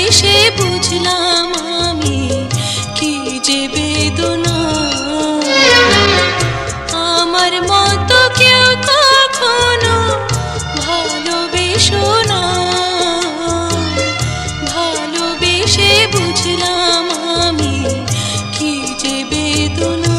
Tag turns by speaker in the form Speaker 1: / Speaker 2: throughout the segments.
Speaker 1: ভালোবেসে বুঝলাম আমি কি যে বেদনা। আমার মতো কেউ কখনো ভালোবেসো না, ভালোবেসে বুঝলাম আমি কি যে বেদনা।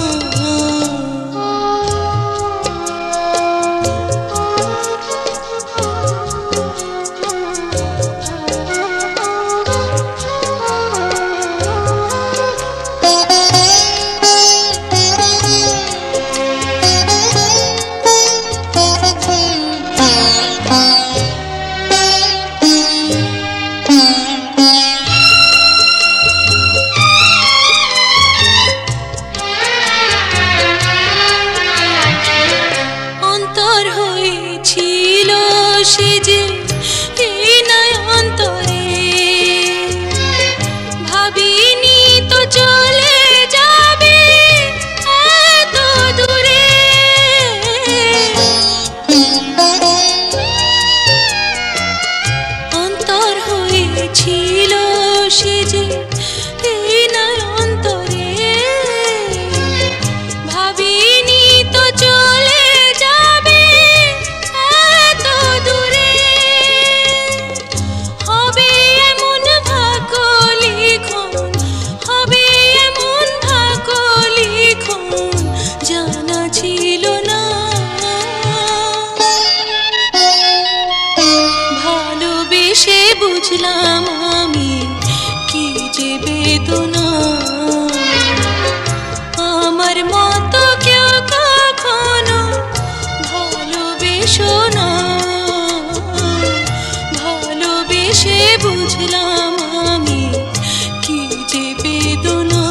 Speaker 1: অন্তর হয়েছিল সে যে এই নয় অন্তরে, ভাবিনি তো চলে যাবে এত দূরে। অন্তর হয়েছিল সে যে এই নয় অন্তরে, ভাবিনি তো চলে যাবে এত দূরে। হবে এমন ভাগ্য লিখন, হবে এমন ভাগ্য লিখন, জানা ছিল না। ভালোবেসে বুঝলাম আমি কি যে বেদনা। আমার মতো কেউ কখনো ভালোবেসো না, ভালোবেসে বুঝলাম আমি কি যে বেদনা।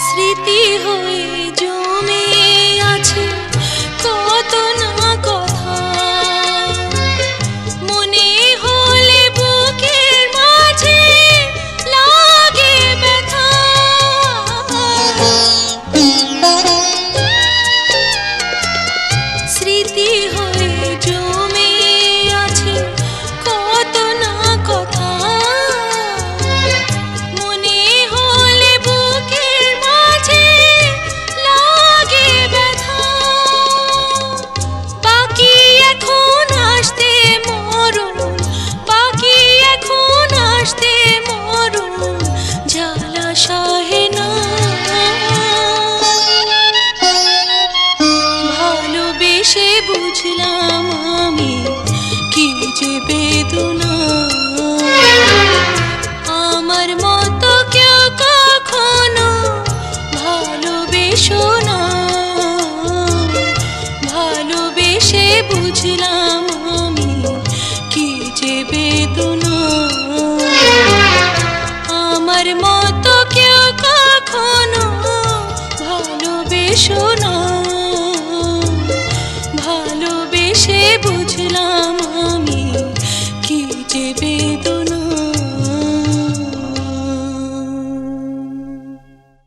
Speaker 1: স্মৃতি হয়ে জমে আছে কত না কথা, মনে হলে বুকের মাঝে লাগে ব্যথা। স্মৃতি হয়ে জমে আছে কত না কথা, মনে হলে বুকের মাঝে লাগে ব্যথা। বাকি এখন আসতে মরণ, বাকি এখন আসতে মরণ, জ্বালা সহে না। ভালোবেসে বুঝলাম আমি কি যে বেদনা। আমার মতো কেউ কখনো ভালোবেসো না, ভালোবেসে বুঝলাম আমি কি যে বেদনা। আমার